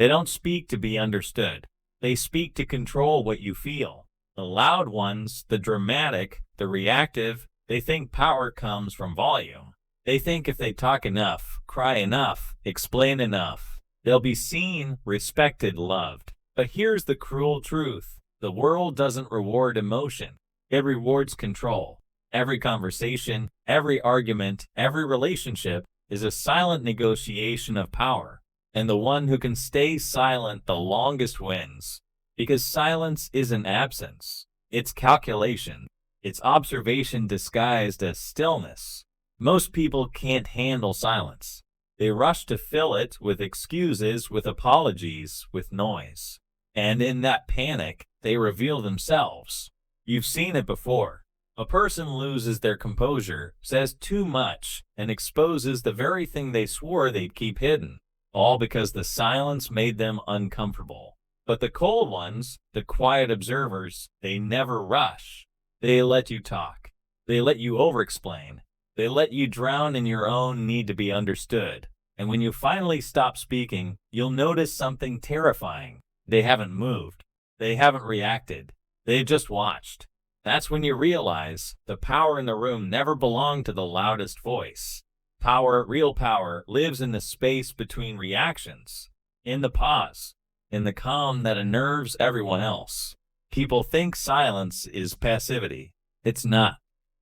They don't speak to be understood. They speak to control what you feel. The loud ones, the dramatic, the reactive, they think power comes from volume. They think if they talk enough, cry enough, explain enough, they'll be seen, respected, loved. But here's the cruel truth. The world doesn't reward emotion. It rewards control. Every conversation, every argument, every relationship is a silent negotiation of power. And the one who can stay silent the longest wins. Because silence isn't absence. It's calculation. It's observation disguised as stillness. Most people can't handle silence. They rush to fill it with excuses, with apologies, with noise. And in that panic, they reveal themselves. You've seen it before. A person loses their composure, says too much, and exposes the very thing they swore they'd keep hidden. All because the silence made them uncomfortable. But the cold ones, the quiet observers, they never rush. They let you talk. They let you over-explain. They let you drown in your own need to be understood. And when you finally stop speaking, you'll notice something terrifying. They haven't moved. They haven't reacted. They've just watched. That's when you realize the power in the room never belonged to the loudest voice. Power, real power, lives in the space between reactions, in the pause, in the calm that unnerves everyone else. People think silence is passivity. It's not.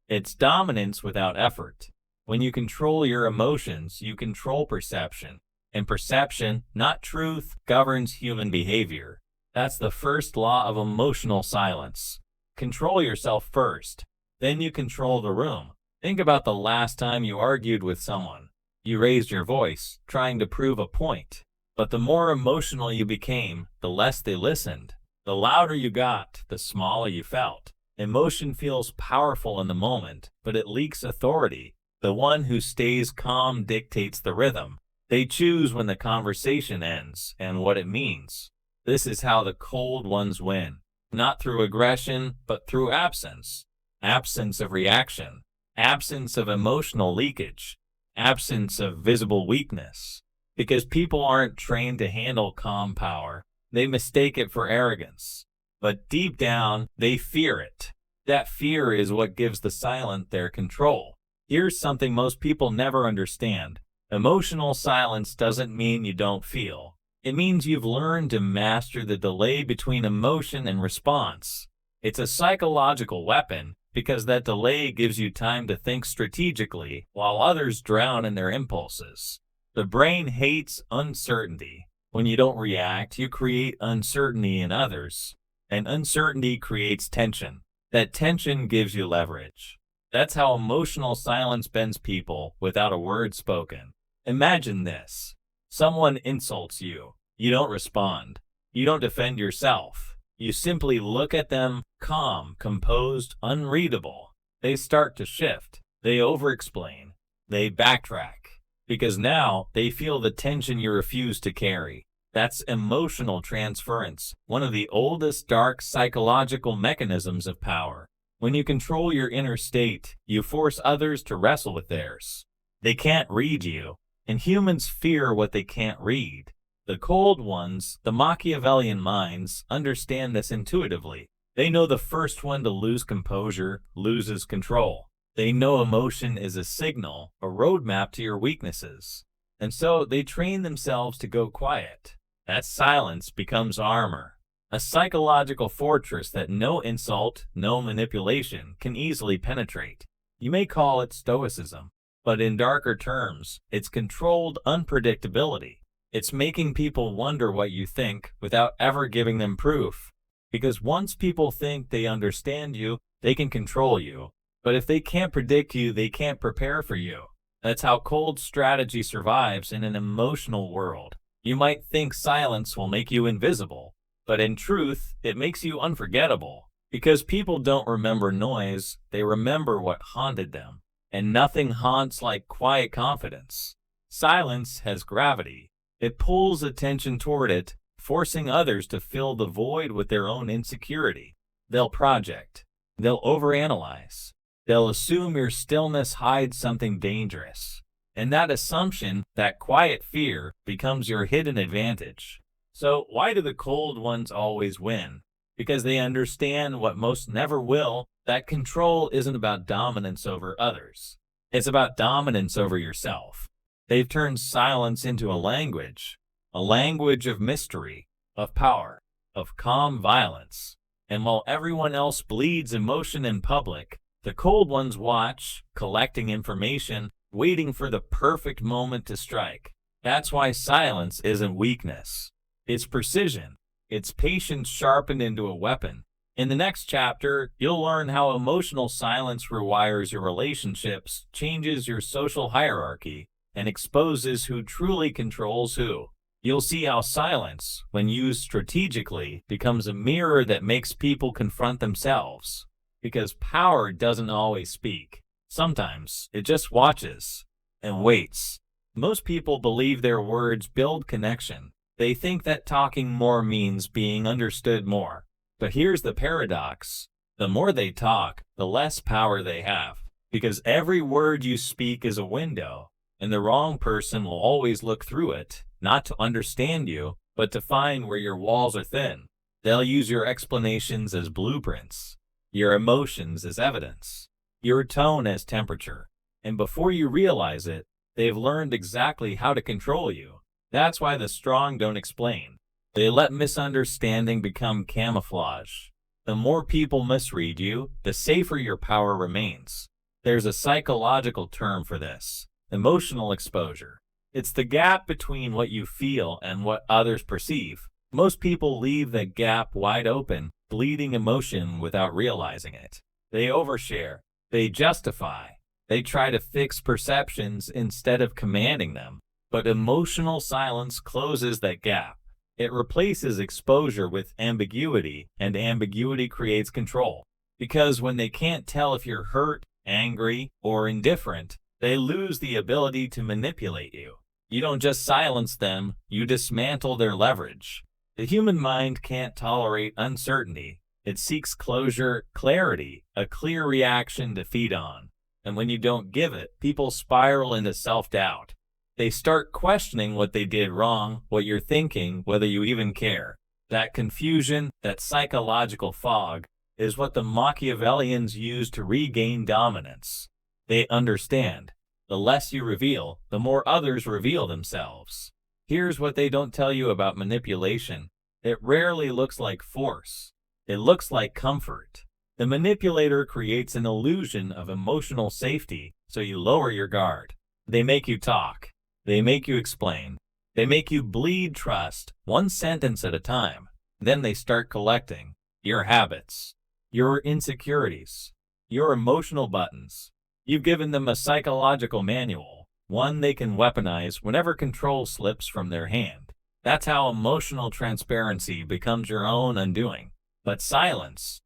It's dominance without effort. When you control your emotions, you control perception. And perception, not truth, governs human behavior. That's the first law of emotional silence. Control yourself first. Then you control the room. Think about the last time you argued with someone. You raised your voice, trying to prove a point. But the more emotional you became, the less they listened. The louder you got, the smaller you felt. Emotion feels powerful in the moment, but it leaks authority. The one who stays calm dictates the rhythm. They choose when the conversation ends and what it means. This is how the cold ones win. Not through aggression, but through absence. Absence of reaction. Absence of emotional leakage. Absence of visible weakness. Because people aren't trained to handle calm power. They mistake it for arrogance. But deep down, they fear it. That fear is what gives the silent their control. Here's something most people never understand. Emotional silence doesn't mean you don't feel. It means you've learned to master the delay between emotion and response. It's a psychological weapon because that delay gives you time to think strategically while others drown in their impulses. The brain hates uncertainty. When you don't react, you create uncertainty in others. And uncertainty creates tension. That tension gives you leverage. That's how emotional silence bends people without a word spoken. Imagine this. Someone insults you. You don't respond. You don't defend yourself. You simply look at them, calm, composed, unreadable. They start to shift. They over-explain. They backtrack. Because now they feel the tension you refuse to carry. That's emotional transference, one of the oldest dark psychological mechanisms of power. When you control your inner state, you force others to wrestle with theirs. They can't read you, and humans fear what they can't read. The cold ones, the Machiavellian minds, understand this intuitively. They know the first one to lose composure loses control. They know emotion is a signal, a roadmap to your weaknesses. And so they train themselves to go quiet. That silence becomes armor, a psychological fortress that no insult, no manipulation can easily penetrate. You may call it stoicism, but in darker terms, it's controlled unpredictability. It's making people wonder what you think without ever giving them proof. Because once people think they understand you, they can control you. But if they can't predict you, they can't prepare for you. That's how cold strategy survives in an emotional world. You might think silence will make you invisible, but in truth, it makes you unforgettable. Because people don't remember noise, they remember what haunted them. And nothing haunts like quiet confidence. Silence has gravity. It pulls attention toward it, forcing others to fill the void with their own insecurity. They'll project. They'll overanalyze. They'll assume your stillness hides something dangerous. And that assumption, that quiet fear, becomes your hidden advantage. So why do the cold ones always win? Because they understand what most never will, that control isn't about dominance over others. It's about dominance over yourself. They've turned silence into a language of mystery, of power, of calm violence. And while everyone else bleeds emotion in public, the cold ones watch, collecting information, waiting for the perfect moment to strike. That's why silence isn't weakness. It's precision. It's patience sharpened into a weapon. In the next chapter, you'll learn how emotional silence rewires your relationships, changes your social hierarchy, and exposes who truly controls who. You'll see how silence, when used strategically, becomes a mirror that makes people confront themselves. Because power doesn't always speak. Sometimes it just watches and waits. Most people believe their words build connection. They think that talking more means being understood more. But here's the paradox. The more they talk, the less power they have. Because every word you speak is a window, and the wrong person will always look through it, not to understand you, but to find where your walls are thin. They'll use your explanations as blueprints, your emotions as evidence, your tone as temperature. And before you realize it, they've learned exactly how to control you. That's why the strong don't explain. They let misunderstanding become camouflage. The more people misread you, the safer your power remains. There's a psychological term for this: emotional exposure. It's the gap between what you feel and what others perceive. Most people leave that gap wide open, bleeding emotion without realizing it. They overshare. They justify. They try to fix perceptions instead of commanding them. But emotional silence closes that gap. It replaces exposure with ambiguity, and ambiguity creates control. Because when they can't tell if you're hurt, angry, or indifferent, they lose the ability to manipulate you. You don't just silence them, you dismantle their leverage. The human mind can't tolerate uncertainty. It seeks closure, clarity, a clear reaction to feed on. And when you don't give it, people spiral into self-doubt. They start questioning what they did wrong, what you're thinking, whether you even care. That confusion, that psychological fog, is what the Machiavellians use to regain dominance. They understand. The less you reveal, the more others reveal themselves. Here's what they don't tell you about manipulation. It rarely looks like force. It looks like comfort. The manipulator creates an illusion of emotional safety, so you lower your guard. They make you talk. They make you explain. They make you bleed trust, one sentence at a time. Then they start collecting your habits, your insecurities, your emotional buttons. You've given them a psychological manual, one they can weaponize whenever control slips from their hand. That's how emotional transparency becomes your own undoing. But silence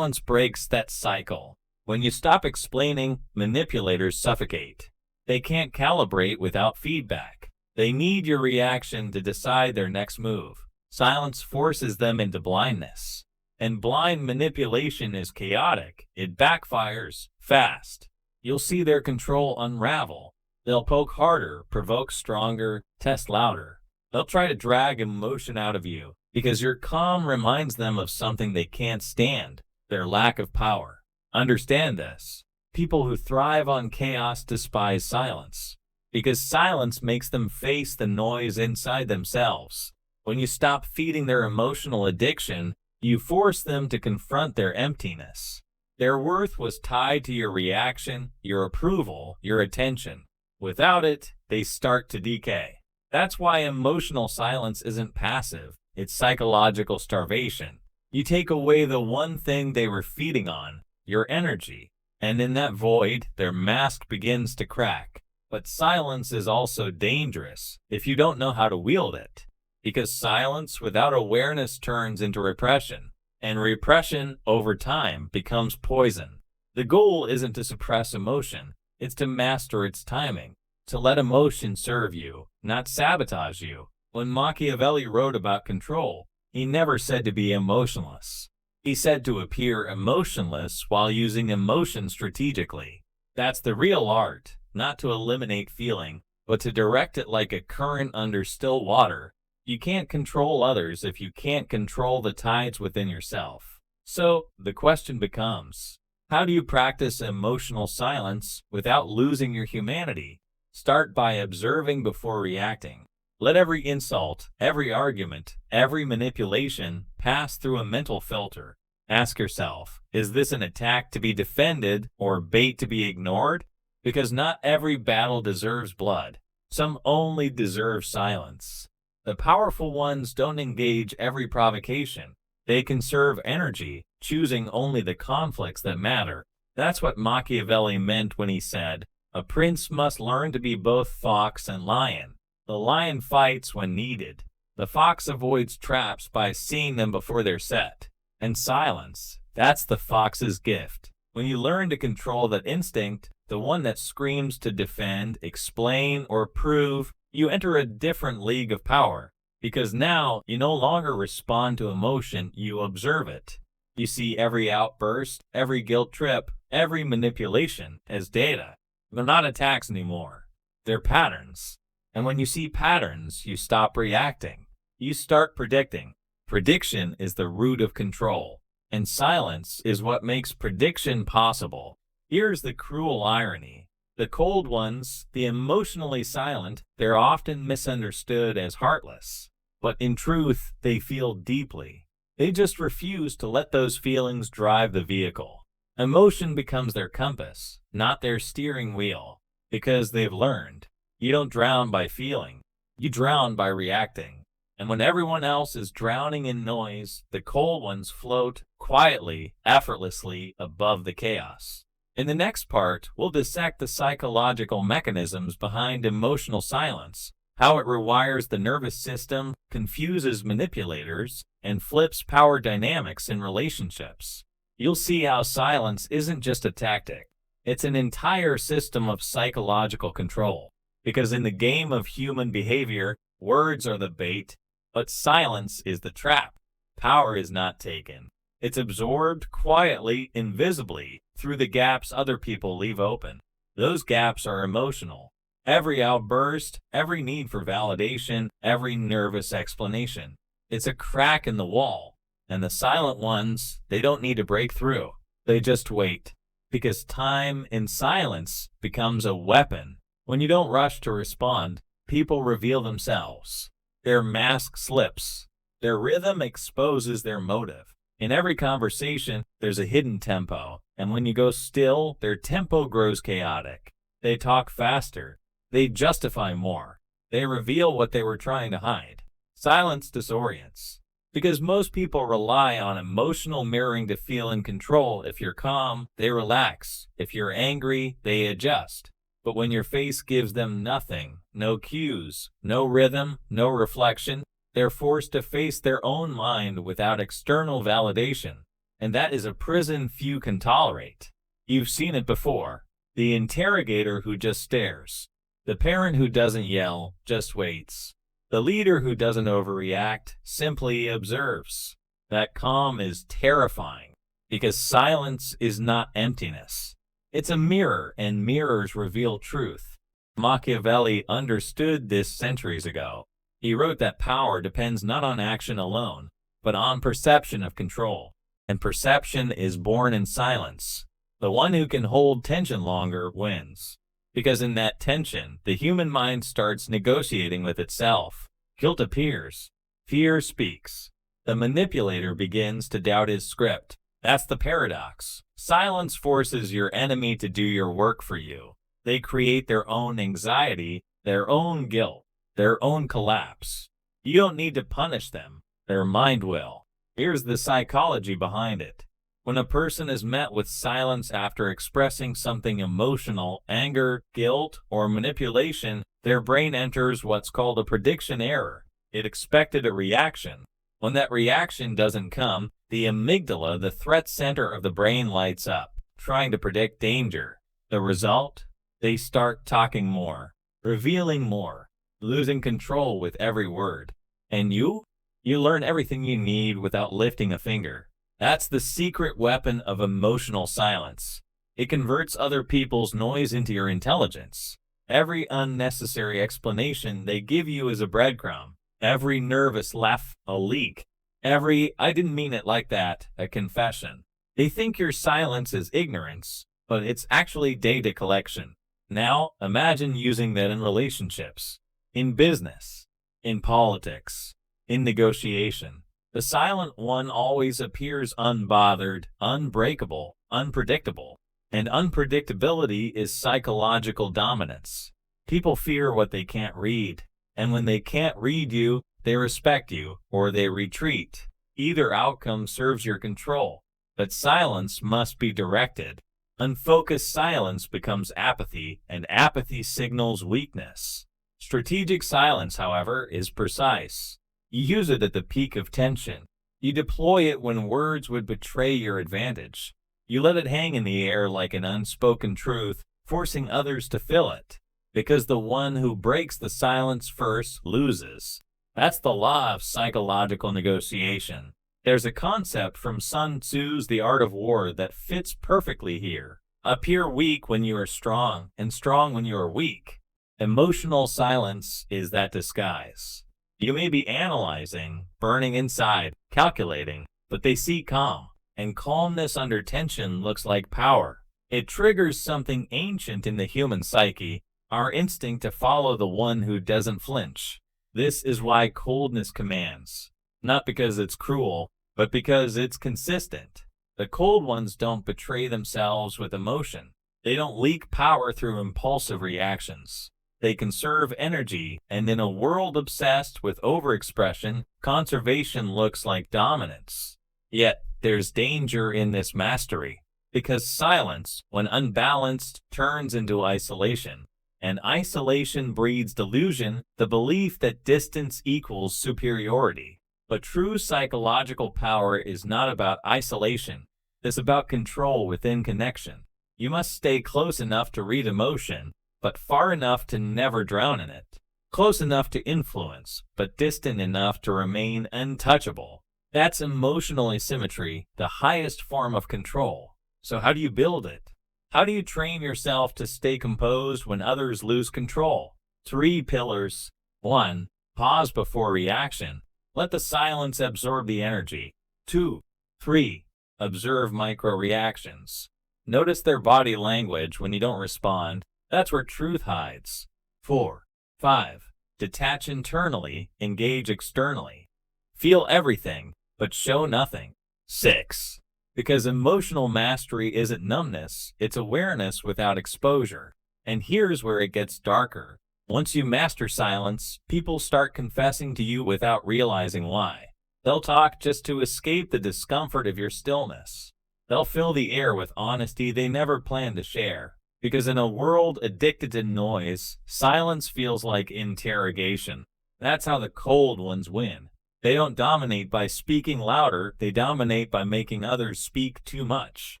breaks that cycle. When you stop explaining, manipulators suffocate. They can't calibrate without feedback. They need your reaction to decide their next move. Silence forces them into blindness. And blind manipulation is chaotic. It backfires fast. You'll see their control unravel. They'll poke harder, provoke stronger, test louder. They'll try to drag emotion out of you because your calm reminds them of something they can't stand, their lack of power. Understand this. People who thrive on chaos despise silence, because silence makes them face the noise inside themselves. When you stop feeding their emotional addiction, you force them to confront their emptiness. Their worth was tied to your reaction, your approval, your attention. Without it, they start to decay. That's why emotional silence isn't passive, it's psychological starvation. You take away the one thing they were feeding on, your energy. And in that void, their mask begins to crack. But silence is also dangerous if you don't know how to wield it. Because silence without awareness turns into repression. And repression, over time, becomes poison. The goal isn't to suppress emotion. It's to master its timing. To let emotion serve you, not sabotage you. When Machiavelli wrote about control, he never said to be emotionless. He said to appear emotionless while using emotion strategically. That's the real art, not to eliminate feeling, but to direct it like a current under still water. You can't control others if you can't control the tides within yourself. So, the question becomes, how do you practice emotional silence without losing your humanity? Start by observing before reacting. Let every insult, every argument, every manipulation pass through a mental filter. Ask yourself, is this an attack to be defended or bait to be ignored? Because not every battle deserves blood. Some only deserve silence. The powerful ones don't engage every provocation. They conserve energy, choosing only the conflicts that matter. That's what Machiavelli meant when he said, "A prince must learn to be both fox and lion. The lion fights when needed. The fox avoids traps by seeing them before they're set." And silence, that's the fox's gift. When you learn to control that instinct, the one that screams to defend, explain, or prove, you enter a different league of power. Because now you no longer respond to emotion, you observe it. You see every outburst, every guilt trip, every manipulation as data. They're not attacks anymore. They're patterns. And when you see patterns, you stop reacting. You start predicting. Prediction is the root of control, and silence is what makes prediction possible. Here's the cruel irony. The cold ones, the emotionally silent, they're often misunderstood as heartless. But in truth, they feel deeply. They just refuse to let those feelings drive the vehicle. Emotion becomes their compass, not their steering wheel, because they've learned. You don't drown by feeling. You drown by reacting. And when everyone else is drowning in noise, the cold ones float quietly, effortlessly above the chaos. In the next part, we'll dissect the psychological mechanisms behind emotional silence, how it rewires the nervous system, confuses manipulators, and flips power dynamics in relationships. You'll see how silence isn't just a tactic. It's an entire system of psychological control. Because in the game of human behavior, words are the bait, but silence is the trap. Power is not taken. It's absorbed quietly, invisibly, through the gaps other people leave open. Those gaps are emotional. Every outburst, every need for validation, every nervous explanation. It's a crack in the wall. And the silent ones, they don't need to break through. They just wait. Because time in silence becomes a weapon. When you don't rush to respond, people reveal themselves. Their mask slips. Their rhythm exposes their motive. In every conversation, there's a hidden tempo, and when you go still, their tempo grows chaotic. They talk faster. They justify more. They reveal what they were trying to hide. Silence disorients. Because most people rely on emotional mirroring to feel in control. If you're calm, they relax. If you're angry, they adjust. But when your face gives them nothing, no cues, no rhythm, no reflection, they're forced to face their own mind without external validation. And that is a prison few can tolerate. You've seen it before. The interrogator who just stares. The parent who doesn't yell, just waits. The leader who doesn't overreact, simply observes. That calm is terrifying, because silence is not emptiness. It's a mirror, and mirrors reveal truth. Machiavelli understood this centuries ago. He wrote that power depends not on action alone, but on perception of control. And perception is born in silence. The one who can hold tension longer wins. Because in that tension, the human mind starts negotiating with itself. Guilt appears. Fear speaks. The manipulator begins to doubt his script. That's the paradox. Silence forces your enemy to do your work for you. They create their own anxiety, their own guilt, their own collapse. You don't need to punish them. Their mind will. Here's the psychology behind it. When a person is met with silence after expressing something emotional, anger, guilt, or manipulation, their brain enters what's called a prediction error. It expected a reaction. When that reaction doesn't come, the amygdala, the threat center of the brain, lights up, trying to predict danger. The result? They start talking more, revealing more, losing control with every word. And you learn everything you need without lifting a finger. That's the secret weapon of emotional silence. It converts other people's noise into your intelligence. Every unnecessary explanation they give you is a breadcrumb. Every nervous laugh, a leak. Every "I didn't mean it like that," a confession. They think your silence is ignorance, but it's actually data collection. Now, imagine using that in relationships, in business, in politics, in negotiation. The silent one always appears unbothered, unbreakable, unpredictable. And unpredictability is psychological dominance. People fear what they can't read. And when they can't read you, they respect you or they retreat. Either outcome serves your control, but silence must be directed. Unfocused silence becomes apathy, and apathy signals weakness. Strategic silence, however, is precise. You use it at the peak of tension. You deploy it when words would betray your advantage. You let it hang in the air like an unspoken truth, forcing others to fill it. Because the one who breaks the silence first loses. That's the law of psychological negotiation. There's a concept from Sun Tzu's The Art of War that fits perfectly here. Appear weak when you are strong, and strong when you are weak. Emotional silence is that disguise. You may be analyzing, burning inside, calculating, but they see calm. And calmness under tension looks like power. It triggers something ancient in the human psyche, our instinct to follow the one who doesn't flinch. This is why coldness commands. Not because it's cruel, but because it's consistent. The cold ones don't betray themselves with emotion. They don't leak power through impulsive reactions. They conserve energy, and in a world obsessed with overexpression, conservation looks like dominance. Yet, there's danger in this mastery, because silence, when unbalanced, turns into isolation. And isolation breeds delusion, the belief that distance equals superiority. But true psychological power is not about isolation. It's about control within connection. You must stay close enough to read emotion, but far enough to never drown in it. Close enough to influence, but distant enough to remain untouchable. That's emotional asymmetry, the highest form of control. So how do you build it? How do you train yourself to stay composed when others lose control? 3 pillars. 1. Pause before reaction. Let the silence absorb the energy. 2. 3. Observe micro-reactions. Notice their body language when you don't respond. That's where truth hides. 4. 5. Detach internally, engage externally. Feel everything, but show nothing. 6. Because emotional mastery isn't numbness, it's awareness without exposure. And here's where it gets darker. Once you master silence, people start confessing to you without realizing why. They'll talk just to escape the discomfort of your stillness. They'll fill the air with honesty they never planned to share. Because in a world addicted to noise, silence feels like interrogation. That's how the cold ones win. They don't dominate by speaking louder, they dominate by making others speak too much.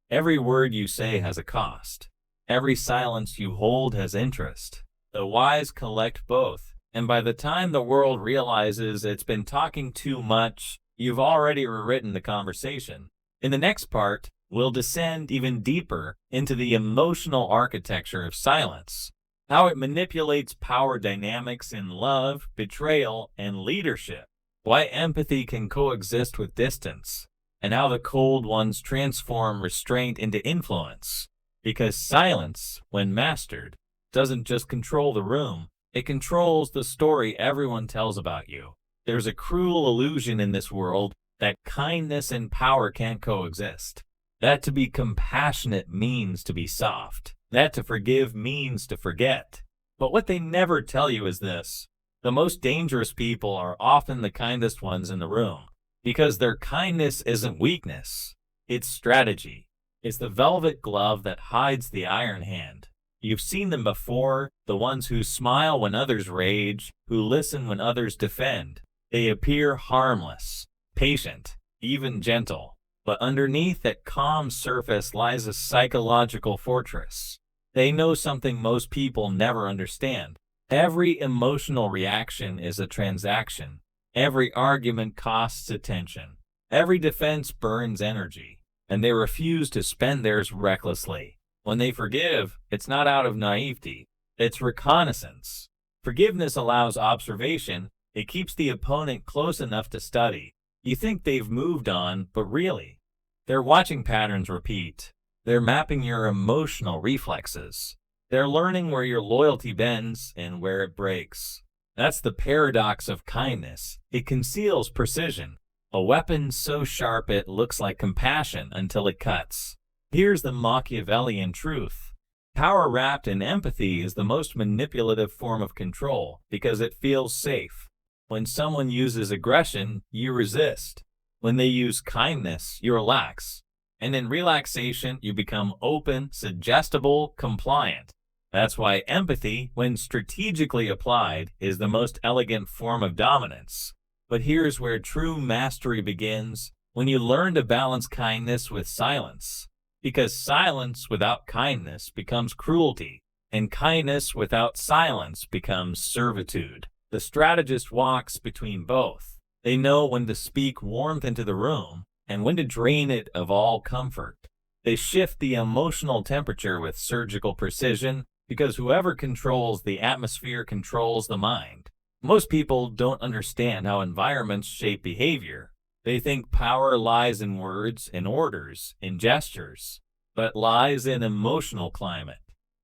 Every word you say has a cost. Every silence you hold has interest. The wise collect both, and by the time the world realizes it's been talking too much, you've already rewritten the conversation. In the next part, we'll descend even deeper into the emotional architecture of silence, how it manipulates power dynamics in love, betrayal, and leadership, why empathy can coexist with distance, and how the cold ones transform restraint into influence. Because silence, when mastered, doesn't just control the room, it controls the story everyone tells about you. There's a cruel illusion in this world that kindness and power can't coexist. That to be compassionate means to be soft. That to forgive means to forget. But what they never tell you is this. The most dangerous people are often the kindest ones in the room. Because their kindness isn't weakness. It's strategy. It's the velvet glove that hides the iron hand. You've seen them before, the ones who smile when others rage, who listen when others defend. They appear harmless, patient, even gentle. But underneath that calm surface lies a psychological fortress. They know something most people never understand. Every emotional reaction is a transaction. Every argument costs attention. Every defense burns energy. And they refuse to spend theirs recklessly. When they forgive, it's not out of naivety. It's reconnaissance. Forgiveness allows observation, It keeps the opponent close enough to study. You think they've moved on, but really, they're watching patterns repeat. They're mapping your emotional reflexes. They're learning where your loyalty bends and where it breaks. That's the paradox of kindness. It conceals precision. A weapon so sharp it looks like compassion until it cuts. Here's the Machiavellian truth. Power wrapped in empathy is the most manipulative form of control because it feels safe. When someone uses aggression, you resist. When they use kindness, you relax. And in relaxation, you become open, suggestible, compliant. That's why empathy, when strategically applied, is the most elegant form of dominance. But here's where true mastery begins, when you learn to balance kindness with silence. Because silence without kindness becomes cruelty, and kindness without silence becomes servitude. The strategist walks between both. They know when to speak warmth into the room and when to drain it of all comfort. They shift the emotional temperature with surgical precision because whoever controls the atmosphere controls the mind. Most people don't understand how environments shape behavior. They think power lies in words, in orders, in gestures, but lies in emotional climate.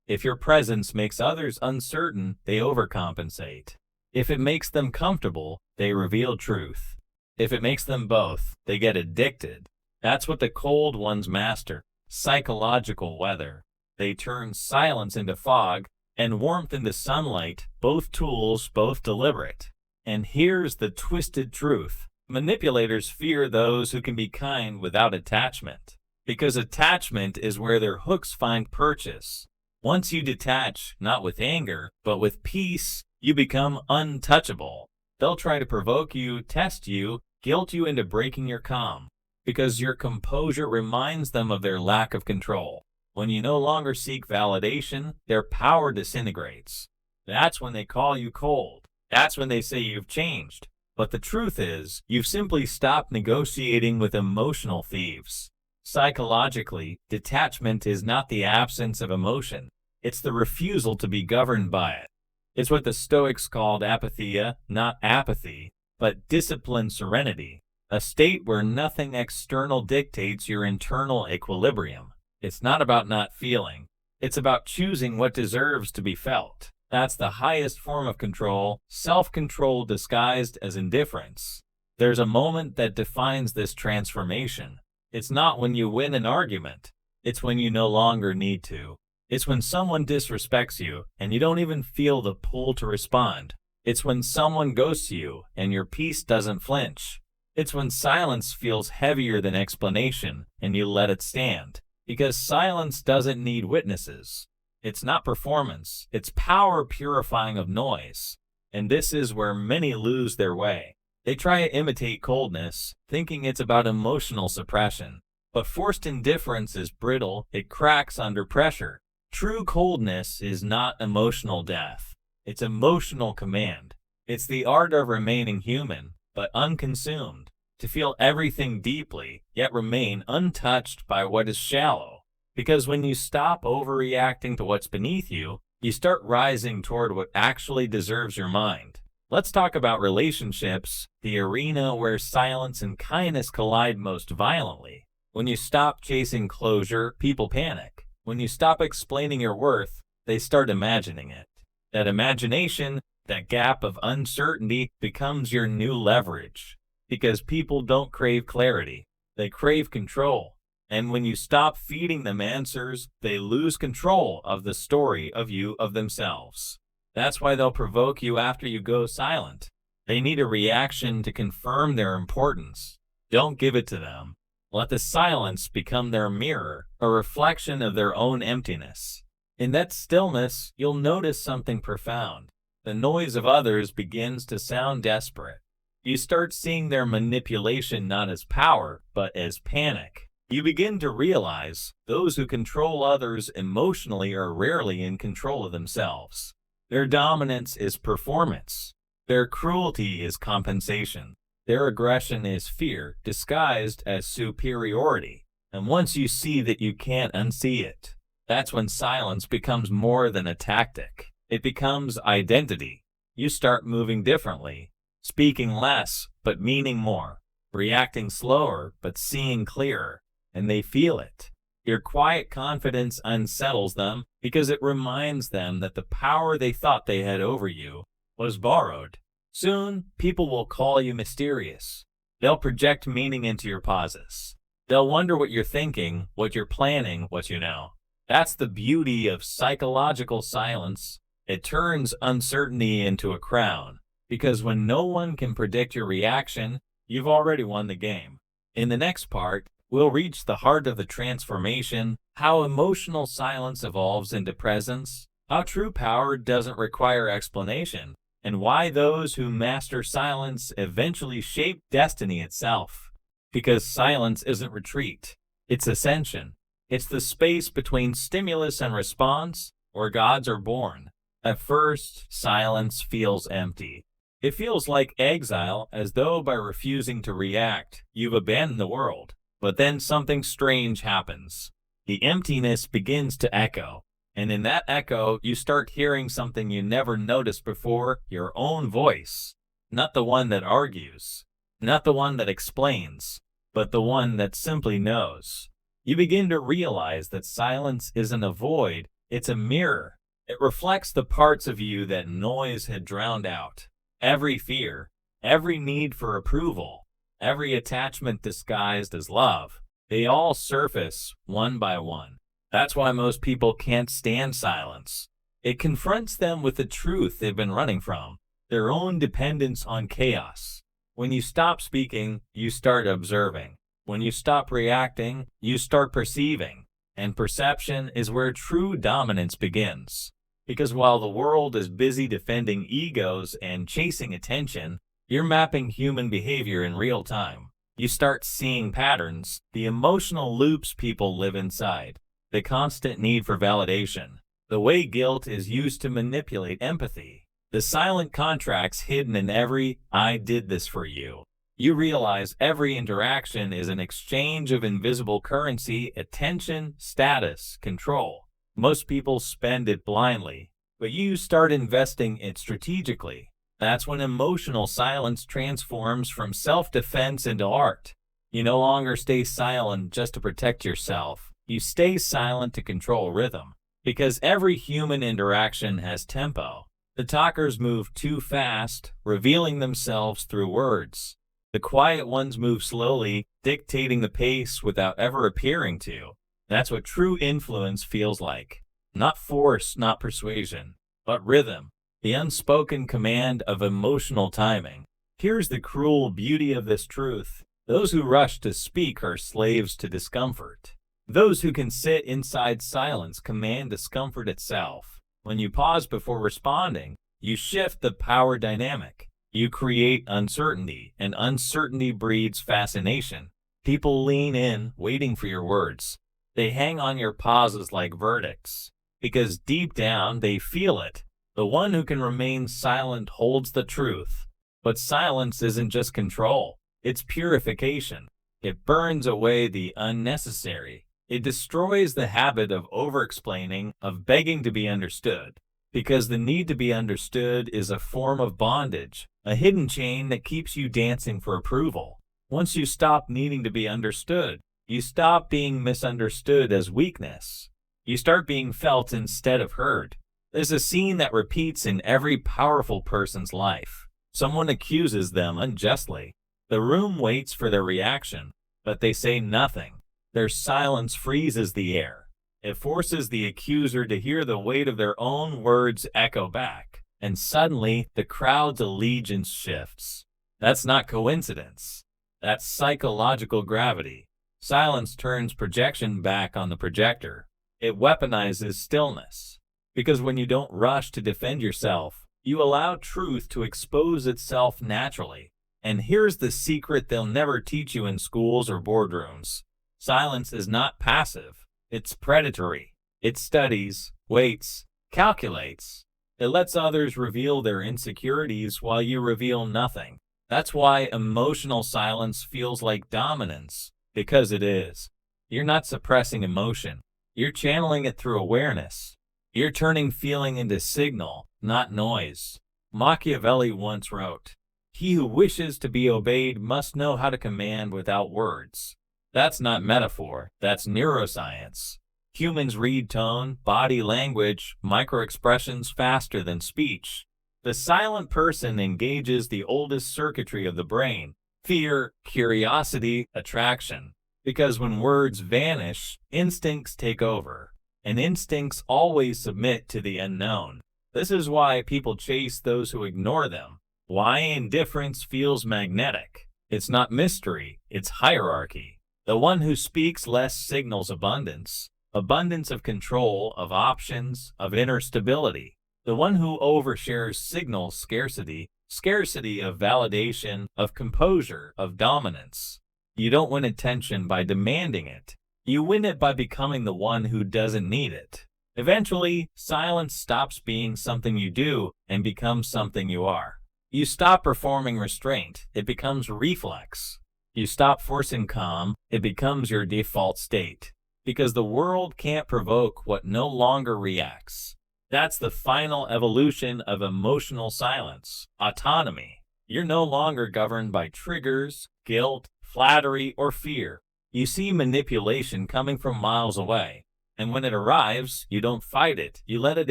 If your presence makes others uncertain, they overcompensate. If it makes them comfortable, they reveal truth. If it makes them both, they get addicted. That's what the cold ones master, psychological weather. They turn silence into fog and warmth into sunlight, both tools, both deliberate. And here's the twisted truth. Manipulators fear those who can be kind without attachment, because attachment is where their hooks find purchase. Once you detach, not with anger, but with peace, you become untouchable. They'll try to provoke you, test you, guilt you into breaking your calm, because your composure reminds them of their lack of control. When you no longer seek validation, their power disintegrates. That's when they call you cold. That's when they say you've changed. But the truth is, you've simply stopped negotiating with emotional thieves. Psychologically, detachment is not the absence of emotion. It's the refusal to be governed by it. It's what the Stoics called apatheia, not apathy, but disciplined serenity, a state where nothing external dictates your internal equilibrium. It's not about not feeling. It's about choosing what deserves to be felt. That's the highest form of control, self-control disguised as indifference. There's a moment that defines this transformation. It's not when you win an argument. It's when you no longer need to. It's when someone disrespects you and you don't even feel the pull to respond. It's when someone ghosts you and your peace doesn't flinch. It's when silence feels heavier than explanation and you let it stand. Because silence doesn't need witnesses. It's not performance, it's power purifying of noise. And this is where many lose their way. They try to imitate coldness, thinking it's about emotional suppression. But forced indifference is brittle, it cracks under pressure. True coldness is not emotional death. It's emotional command. It's the art of remaining human, but unconsumed. To feel everything deeply, yet remain untouched by what is shallow. Because when you stop overreacting to what's beneath you, you start rising toward what actually deserves your mind. Let's talk about relationships, the arena where silence and kindness collide most violently. When you stop chasing closure, people panic. When you stop explaining your worth, they start imagining it. That imagination, that gap of uncertainty, becomes your new leverage. Because people don't crave clarity, they crave control. And when you stop feeding them answers, they lose control of the story of you of themselves. That's why they'll provoke you after you go silent. They need a reaction to confirm their importance. Don't give it to them. Let the silence become their mirror, a reflection of their own emptiness. In that stillness, you'll notice something profound. The noise of others begins to sound desperate. You start seeing their manipulation not as power, but as panic. You begin to realize those who control others emotionally are rarely in control of themselves. Their dominance is performance. Their cruelty is compensation. Their aggression is fear disguised as superiority. And once you see that you can't unsee it, that's when silence becomes more than a tactic. It becomes identity. You start moving differently. speaking less but meaning more, reacting slower but seeing clearer, and they feel it. Your quiet confidence unsettles them because it reminds them that the power they thought they had over you was borrowed. Soon, people will call you mysterious. They'll project meaning into your pauses. They'll wonder what you're thinking, what you're planning, what you know. That's the beauty of psychological silence. It turns uncertainty into a crown, because when no one can predict your reaction, you've already won the game. In the next part, we'll reach the heart of the transformation, how emotional silence evolves into presence, how true power doesn't require explanation, and why those who master silence eventually shape destiny itself. Because silence isn't retreat, it's ascension. It's the space between stimulus and response, where gods are born. At first, silence feels empty. It feels like exile, as though by refusing to react, you've abandoned the world. But then something strange happens. The emptiness begins to echo. And in that echo, you start hearing something you never noticed before, your own voice. Not the one that argues, not the one that explains, but the one that simply knows. You begin to realize that silence isn't a void, it's a mirror. It reflects the parts of you that noise had drowned out. Every fear, every need for approval, every attachment disguised as love, they all surface one by one. That's why most people can't stand silence. It confronts them with the truth they've been running from, their own dependence on chaos. When you stop speaking, you start observing. When you stop reacting, you start perceiving. And perception is where true dominance begins. Because while the world is busy defending egos and chasing attention, you're mapping human behavior in real time. You start seeing patterns, the emotional loops people live inside, the constant need for validation, the way guilt is used to manipulate empathy, the silent contracts hidden in every "I did this for you." You realize every interaction is an exchange of invisible currency, attention, status, control. Most people spend it blindly, but you start investing it strategically. That's when emotional silence transforms from self-defense into art. You no longer stay silent just to protect yourself. You stay silent to control rhythm. Because every human interaction has tempo. The talkers move too fast, revealing themselves through words. The quiet ones move slowly, dictating the pace without ever appearing to. That's what true influence feels like. Not force, not persuasion, but rhythm. The unspoken command of emotional timing. Here's the cruel beauty of this truth. Those who rush to speak are slaves to discomfort. Those who can sit inside silence command discomfort itself. When you pause before responding, you shift the power dynamic. You create uncertainty, and uncertainty breeds fascination. People lean in, waiting for your words. They hang on your pauses like verdicts, because deep down they feel it. The one who can remain silent holds the truth. But silence isn't just control, it's purification. It burns away the unnecessary. It destroys the habit of over-explaining, of begging to be understood. Because the need to be understood is a form of bondage, a hidden chain that keeps you dancing for approval. Once you stop needing to be understood, you stop being misunderstood as weakness. You start being felt instead of heard. There's a scene that repeats in every powerful person's life. Someone accuses them unjustly. The room waits for their reaction, but they say nothing. Their silence freezes the air. It forces the accuser to hear the weight of their own words echo back, and suddenly the crowd's allegiance shifts. That's not coincidence. That's psychological gravity. Silence turns projection back on the projector. It weaponizes stillness. Because when you don't rush to defend yourself, you allow truth to expose itself naturally. And here's the secret they'll never teach you in schools or boardrooms. Silence is not passive. It's predatory. It studies, waits, calculates. It lets others reveal their insecurities while you reveal nothing. That's why emotional silence feels like dominance, because it is. You're not suppressing emotion. You're channeling it through awareness. You're turning feeling into signal, not noise. Machiavelli once wrote, He who wishes to be obeyed must know how to command without words. That's not metaphor, that's neuroscience. Humans read tone, body language, microexpressions faster than speech. The silent person engages the oldest circuitry of the brain: fear, curiosity, attraction. Because when words vanish, instincts take over, and instincts always submit to the unknown. This is why people chase those who ignore them. Why indifference feels magnetic. It's not mystery, it's hierarchy. The one who speaks less signals abundance. Abundance of control, of options, of inner stability. The one who overshares signals scarcity, scarcity of validation, of composure, of dominance. You don't win attention by demanding it. You win it by becoming the one who doesn't need it. Eventually, silence stops being something you do and becomes something you are. You stop performing restraint, it becomes reflex. You stop forcing calm, it becomes your default state. Because the world can't provoke what no longer reacts. That's the final evolution of emotional silence, autonomy. You're no longer governed by triggers, guilt, flattery, or fear. You see manipulation coming from miles away. And when it arrives, you don't fight it. You let it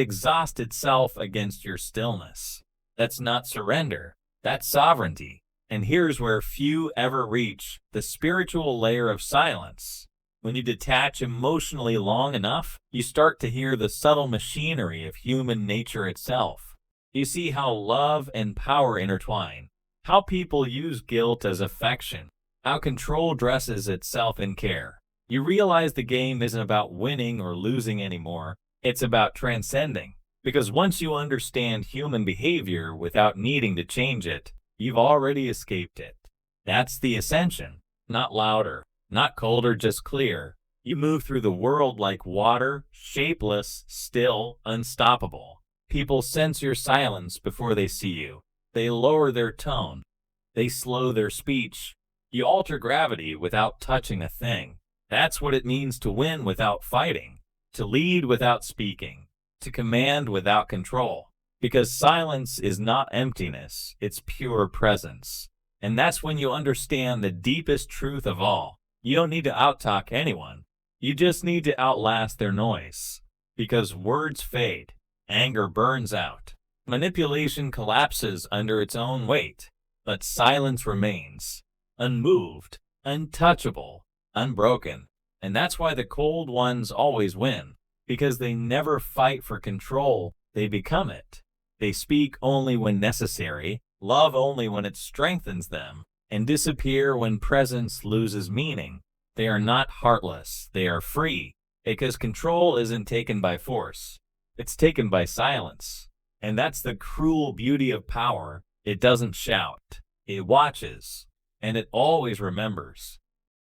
exhaust itself against your stillness. That's not surrender. That's sovereignty. And here's where few ever reach: the spiritual layer of silence. When you detach emotionally long enough, you start to hear the subtle machinery of human nature itself. You see how love and power intertwine, how people use guilt as affection, how control dresses itself in care. You realize the game isn't about winning or losing anymore, it's about transcending. Because once you understand human behavior without needing to change it, you've already escaped it. That's the ascension. Not louder, not colder, just clear. You move through the world like water, shapeless, still, unstoppable. People sense your silence before they see you. They lower their tone. They slow their speech. You alter gravity without touching a thing. That's what it means to win without fighting, to lead without speaking, to command without control. Because silence is not emptiness, it's pure presence. And that's when you understand the deepest truth of all. You don't need to outtalk anyone. You just need to outlast their noise. Because words fade, anger burns out, manipulation collapses under its own weight, but silence remains, unmoved, untouchable, unbroken. And that's why the cold ones always win. Because they never fight for control, they become it. They speak only when necessary, love only when it strengthens them, and disappear when presence loses meaning. They are not heartless, they are free, because control isn't taken by force, it's taken by silence. And that's the cruel beauty of power. It doesn't shout, it watches, and it always remembers.